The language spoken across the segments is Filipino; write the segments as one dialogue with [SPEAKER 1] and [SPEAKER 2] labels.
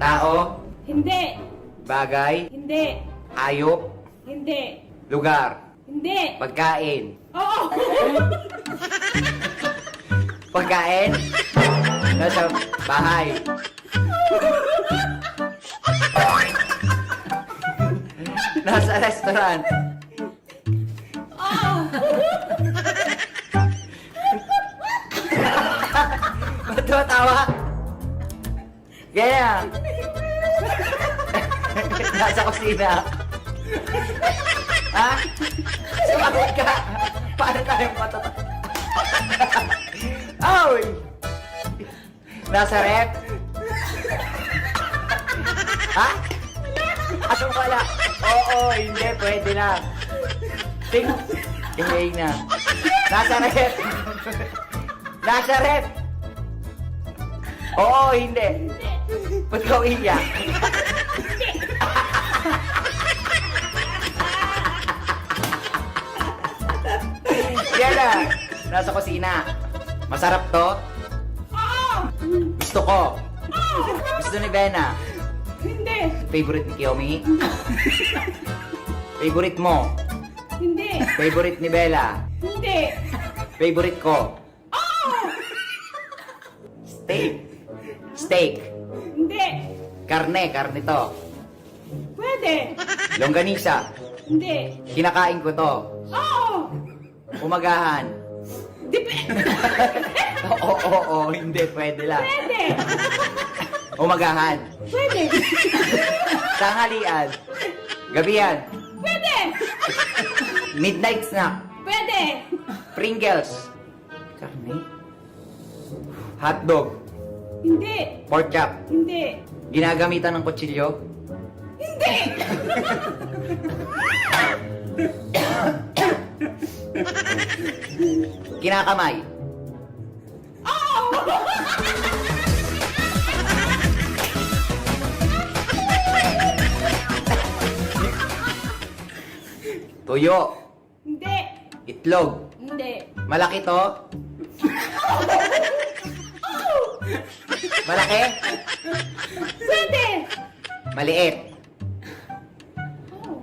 [SPEAKER 1] Tao,
[SPEAKER 2] Hindi.
[SPEAKER 1] bagay,
[SPEAKER 2] Hindi.
[SPEAKER 1] hayop,
[SPEAKER 2] Hindi.
[SPEAKER 1] lugar,
[SPEAKER 2] Hindi.
[SPEAKER 1] pagkain.
[SPEAKER 2] Oo.
[SPEAKER 1] Pagkain, nasa bahay. Nasa restaurant.
[SPEAKER 2] Oo.
[SPEAKER 1] Ba't tumatawa? Kaya. Nasa kusina. Ha? Sumagot ka. Paano tayo matatawa? Oy! Nasa rep? Ha? Anong wala? Oo, hindi. Pwede lang. Ting. Ingay na. Nasa rep. Nasa rep. Oo, hindi. Ba't ka uiyak? Yan na. Nasa kusina. Masarap to?
[SPEAKER 2] Oo.
[SPEAKER 1] Gusto ko. Gusto ni Bena.
[SPEAKER 2] Hindi.
[SPEAKER 1] Favorite ni Kiyomi? Favorite mo?
[SPEAKER 2] Hindi.
[SPEAKER 1] Favorite ni Bella?
[SPEAKER 2] Hindi.
[SPEAKER 1] Favorite ko?
[SPEAKER 2] Oo.
[SPEAKER 1] Steak. Steak.
[SPEAKER 2] Hindi.
[SPEAKER 1] Karne to.
[SPEAKER 2] Pwede.
[SPEAKER 1] Longganisa.
[SPEAKER 2] Hindi.
[SPEAKER 1] Kinakain ko to.
[SPEAKER 2] Oo.
[SPEAKER 1] Umagahan.
[SPEAKER 2] Depende.
[SPEAKER 1] Oo, hindi. Pwede lang.
[SPEAKER 2] Pwede.
[SPEAKER 1] Umagahan.
[SPEAKER 2] Pwede.
[SPEAKER 1] Tanghalian. Gabihan.
[SPEAKER 2] Pwede.
[SPEAKER 1] Midnight snack.
[SPEAKER 2] Pwede.
[SPEAKER 1] Pringles. Karne. Hotdog.
[SPEAKER 2] Hindi.
[SPEAKER 1] Pork chop.
[SPEAKER 2] Hindi.
[SPEAKER 1] Ginagamitan ng kutsilyo.
[SPEAKER 2] Hindi.
[SPEAKER 1] Kinakamay. Tuyo.
[SPEAKER 2] Hindi.
[SPEAKER 1] Itlog.
[SPEAKER 2] Hindi.
[SPEAKER 1] Malaki to? Malaki?
[SPEAKER 2] Pwede.
[SPEAKER 1] Maliit.
[SPEAKER 2] Oo.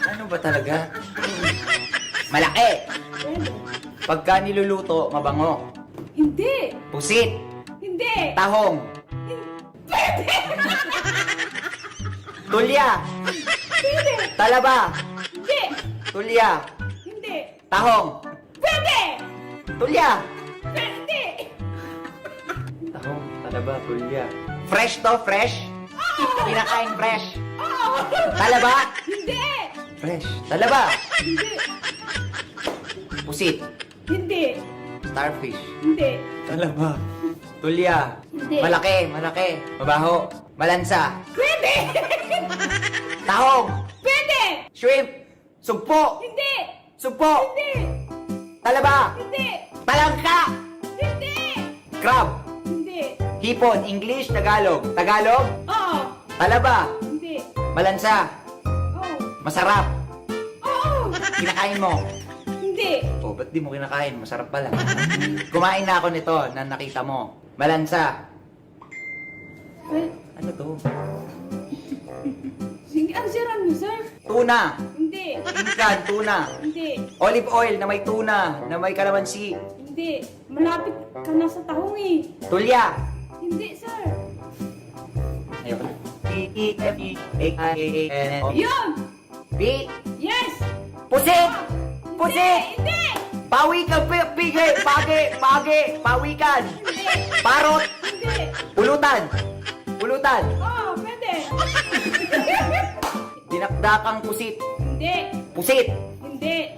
[SPEAKER 1] Ano ba talaga? Malaki.
[SPEAKER 2] Pwede.
[SPEAKER 1] Pagka niluluto, mabango.
[SPEAKER 2] Hindi.
[SPEAKER 1] Pusit.
[SPEAKER 2] Hindi.
[SPEAKER 1] Tahong. Tulya.
[SPEAKER 2] Pwede.
[SPEAKER 1] Talaba.
[SPEAKER 2] Hindi.
[SPEAKER 1] Tulya.
[SPEAKER 2] Hindi.
[SPEAKER 1] Tahong.
[SPEAKER 2] Pwede.
[SPEAKER 1] Tulya.
[SPEAKER 2] Pwede.
[SPEAKER 1] Tahong. Talaba. Tulya. Fresh to, fresh? Kinakain fresh.
[SPEAKER 2] Oo.
[SPEAKER 1] Talaba.
[SPEAKER 2] Hindi.
[SPEAKER 1] Fresh. Talaba.
[SPEAKER 2] Hindi.
[SPEAKER 1] Pusit.
[SPEAKER 2] Hindi.
[SPEAKER 1] Starfish.
[SPEAKER 2] Hindi.
[SPEAKER 1] Talaba. Tulya.
[SPEAKER 2] Hindi.
[SPEAKER 1] Malaki. Mabaho. Malansa.
[SPEAKER 2] Pwede.
[SPEAKER 1] Tahong.
[SPEAKER 2] Pwede.
[SPEAKER 1] Shrimp. Sugpo.
[SPEAKER 2] Hindi.
[SPEAKER 1] Sugpo.
[SPEAKER 2] Hindi.
[SPEAKER 1] Talaba.
[SPEAKER 2] Hindi.
[SPEAKER 1] Talangka.
[SPEAKER 2] Hindi.
[SPEAKER 1] Crab.
[SPEAKER 2] Hindi.
[SPEAKER 1] Hipon. English. Tagalog. Tagalog.
[SPEAKER 2] Oo.
[SPEAKER 1] Talaba.
[SPEAKER 2] Hindi.
[SPEAKER 1] Malansa.
[SPEAKER 2] Oo.
[SPEAKER 1] Masarap.
[SPEAKER 2] Oo.
[SPEAKER 1] Kinakain mo.
[SPEAKER 2] Hindi.
[SPEAKER 1] Oh, ba't di mo kinakain? Masarap pala. Kumain na ako nito na nakita mo. Malansa. Ano to?
[SPEAKER 2] Sige, answeran mo, sir.
[SPEAKER 1] Tuna.
[SPEAKER 2] Hindi.
[SPEAKER 1] Inkan, tuna.
[SPEAKER 2] Hindi.
[SPEAKER 1] Olive oil na may tuna, na may kalamansi.
[SPEAKER 2] Hindi. Malapit ka na sa tahong eh.
[SPEAKER 1] Tulya.
[SPEAKER 2] Hindi, sir.
[SPEAKER 1] Ayoko na. P-E-F-E-A-I-A-N-O.
[SPEAKER 2] Yun!
[SPEAKER 1] P.
[SPEAKER 2] Yes!
[SPEAKER 1] Pusit! Pusit!
[SPEAKER 2] Hindi!
[SPEAKER 1] Pawikan, pigay, page, pawikan.
[SPEAKER 2] Hindi!
[SPEAKER 1] Parot.
[SPEAKER 2] Hindi!
[SPEAKER 1] Pulutan.
[SPEAKER 2] Oo, pwede!
[SPEAKER 1] Dinakdakang pusit.
[SPEAKER 2] Hindi!
[SPEAKER 1] Pusit.
[SPEAKER 2] Hindi!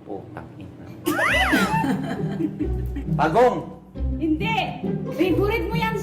[SPEAKER 1] Putang ina. Pagong.
[SPEAKER 2] Hindi! Favorite mo yan,